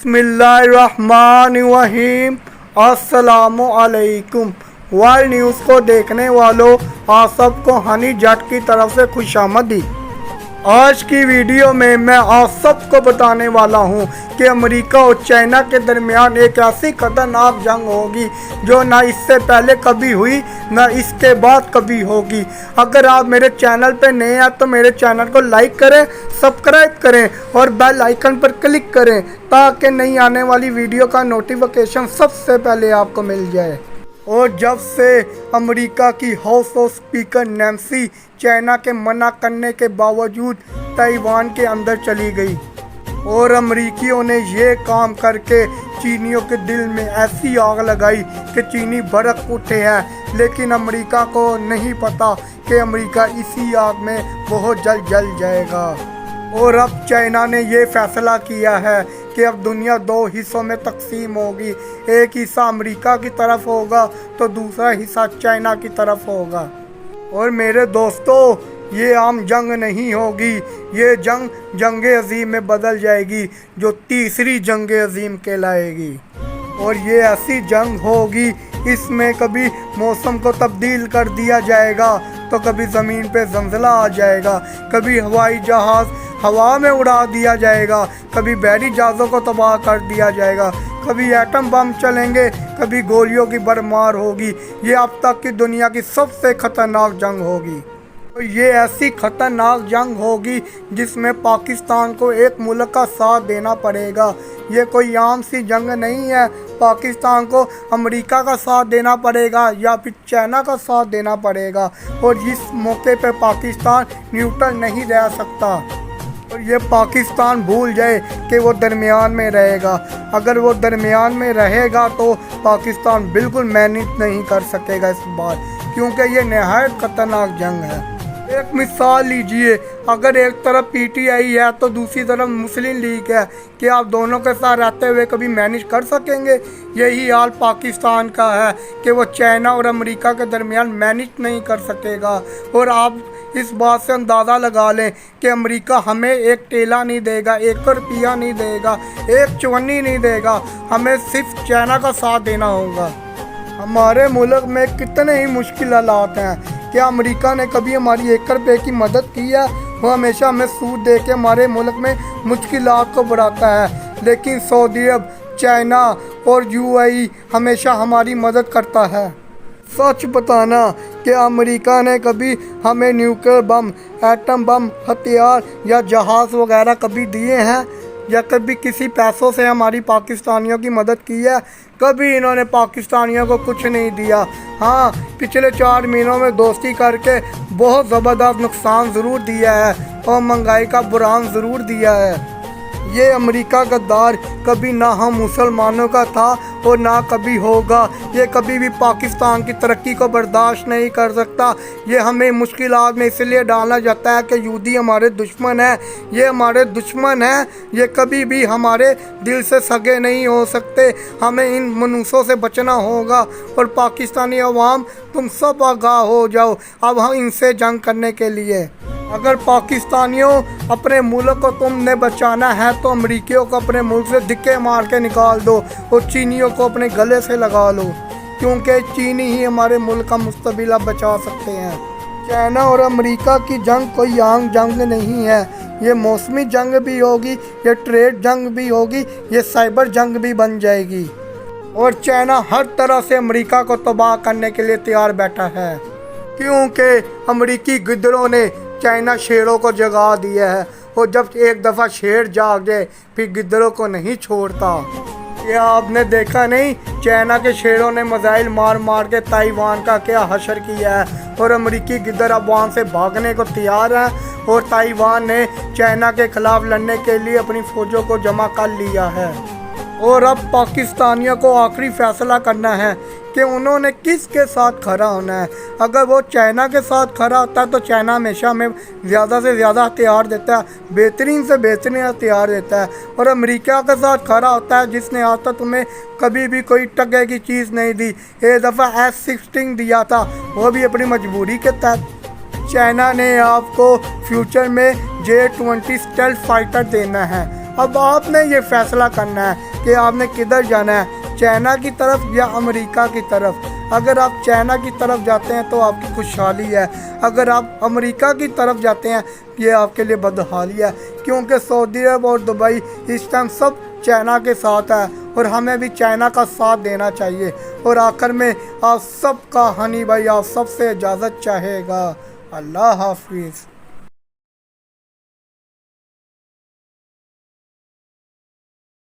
बिस्मिल्लाहिर्रहमानिर्रहीम। अस्सलामुअलैकुम। World news को देखने वालों, आप सबको हनी जट की तरफ से खुशामदीद। आज की वीडियो में मैं आप सबको बताने वाला हूं कि अमेरिका और चाइना के दरमियान एक ऐसी खतरनाक जंग होगी जो ना इससे पहले कभी हुई ना इसके बाद कभी होगी। अगर आप मेरे चैनल पर नए हैं तो मेरे चैनल को लाइक करें, सब्सक्राइब करें और बेल आइकन पर क्लिक करें ताकि नई आने वाली वीडियो का नोटिफिकेशन सबसे पहले आपको मिल जाए। और जब से अमेरिका की house of speaker Nancy China के मना करने के बावजूद ताइवान के अंदर चली गई और अमेरिकियों ने ये काम करके चीनियों के दिल में ऐसी आग लगाई कि चीनी भड़क उठे हैं। लेकिन अमेरिका को नहीं पता कि अमेरिका इसी आग में बहुत जल्द जल जाएगा। और अब चाइना ने ये फैसला किया है कि अब दुनिया दो हिस्सों में तकसीम होगी। एक हिस्सा अमेरिका की तरफ होगा तो दूसरा हिस्सा चाइना की तरफ होगा। और मेरे दोस्तों, ये आम जंग नहीं होगी, ये जंग अजीम में बदल जाएगी जो तीसरी जंग अजीम कहलाएगी। और ये ऐसी जंग होगी, इसमें कभी मौसम को तब्दील कर दिया जाएगा तो कभी ज़मीन पे ज़लज़ला आ जाएगा, कभी हवाई जहाज़ हवा में उड़ा दिया जाएगा, कभी बहरी जहाज़ों को तबाह कर दिया जाएगा, कभी एटम बम चलेंगे, कभी गोलियों की बरमार होगी। ये अब तक की दुनिया की सबसे ख़तरनाक जंग होगी। तो ये ऐसी ख़तरनाक जंग होगी जिसमें पाकिस्तान को एक मुल्क का साथ देना पड़ेगा। ये कोई आम सी जंग नहीं है। पाकिस्तान को अमेरिका का साथ देना पड़ेगा या फिर चाइना का साथ देना पड़ेगा। और इस मौके पर पाकिस्तान न्यूट्रल नहीं रह सकता। और ये पाकिस्तान भूल जाए कि वो दरमियान में रहेगा। अगर वो दरमियान में रहेगा तो पाकिस्तान बिल्कुल मैनेज नहीं कर सकेगा इस बार, क्योंकि ये नहायत ख़तरनाक जंग है। एक मिसाल लीजिए, अगर एक तरफ पीटीआई है तो दूसरी तरफ मुस्लिम लीग है, कि आप दोनों के साथ रहते हुए कभी मैनेज कर सकेंगे? यही हाल पाकिस्तान का है कि वो चाइना और अमेरिका के दरमियान मैनेज नहीं कर सकेगा। और आप इस बात से अंदाज़ा लगा लें कि अमेरिका हमें एक टेला नहीं देगा, एक रुपया नहीं देगा, एक चवन्नी नहीं देगा। हमें सिर्फ चाइना का साथ देना होगा। हमारे मुल्क में कितने ही मुश्किल हालात हैं। क्या अमेरिका ने कभी हमारी 1 रुपये की मदद की है? वो हमेशा हमें सूद दे के हमारे मुल्क में मुश्किलात को बढ़ाता है। लेकिन सऊदी अरब, चाइना और यूएई हमेशा हमारी मदद करता है। सच बताना कि अमेरिका ने कभी हमें न्यूक्लियर बम, एटम बम, हथियार या जहाज़ वगैरह कभी दिए हैं? या कभी किसी पैसों से हमारी पाकिस्तानियों की मदद की है? कभी इन्होंने पाकिस्तानियों को कुछ नहीं दिया। हाँ, पिछले 4 महीनों में दोस्ती करके बहुत ज़बरदस्त नुकसान ज़रूर दिया है और महंगाई का बुरान ज़रूर दिया है। ये अमेरिका गद्दार कभी ना हम मुसलमानों का था और ना कभी होगा। ये कभी भी पाकिस्तान की तरक्की को बर्दाश्त नहीं कर सकता। ये हमें मुश्किलात में इसलिए डालना चाहता है कि यहूदी हमारे दुश्मन हैं। ये हमारे दुश्मन हैं, ये कभी भी हमारे दिल से सगे नहीं हो सकते। हमें इन मनुष्यों से बचना होगा। और पाकिस्तानी अवाम, तुम सब आगाह हो जाओ अब हम इनसे जंग करने के लिए। अगर पाकिस्तानियों अपने मुल्क को तुमने बचाना है तो अमेरिकियों को अपने मुल्क से धिक्के मार के निकाल दो और चीनियों को अपने गले से लगा लो, क्योंकि चीनी ही हमारे मुल्क का मुस्तकबिल बचा सकते हैं। चाइना और अमेरिका की जंग कोई आम जंग नहीं है। ये मौसमी जंग भी होगी, ये ट्रेड जंग भी होगी, ये साइबर जंग भी बन जाएगी। और चाइना हर तरह से अमेरिका को तबाह करने के लिए तैयार बैठा है, क्योंकि अमेरिकी गिद्दरों ने चाइना शेरों को जगा दिया है। और जब एक दफ़ा शेर जाग जाए फिर गिद्दरों को नहीं छोड़ता। क्या आपने देखा नहीं, चाइना के शेरों ने मिसाइल मार मार के ताइवान का क्या हशर किया है। और अमेरिकी गिद्दर अब वहाँ से भागने को तैयार हैं और ताइवान ने चाइना के खिलाफ लड़ने के लिए अपनी फ़ौजों को जमा कर लिया है। और अब पाकिस्तानियों को आखिरी फ़ैसला करना है कि उन्होंने किसके साथ खड़ा होना है। अगर वो चाइना के साथ खड़ा होता है तो चाइना हमेशा हमें ज़्यादा से ज़्यादा हथियार देता है, बेहतरीन से बेहतरीन हथियार देता है। और अमेरिका के साथ खड़ा होता है जिसने आज तक तुम्हें कभी भी कोई टके की चीज़ नहीं दी। एक दफ़ा F-16 दिया था, वो भी अपनी मजबूरी के तहत। चाइना ने आपको फ्यूचर में J-20 स्टेल्थ फाइटर देना है। اب آپ نے یہ فیصلہ کرنا ہے کہ آپ نے کدھر جانا ہے، چائنا کی طرف یا امریکہ کی طرف۔ اگر آپ چائنا کی طرف جاتے ہیں تو آپ کی خوشحالی ہے، اگر آپ امریکہ کی طرف جاتے ہیں یہ آپ کے لیے بدحالی ہے، کیونکہ سعودی عرب اور دبئی اس ٹائم سب چائنا کے ساتھ ہے، اور ہمیں بھی چائنا کا ساتھ دینا چاہیے۔ اور آخر میں آپ سب کا ہنی بھائی آپ سب سے اجازت چاہے گا۔ اللہ حافظ۔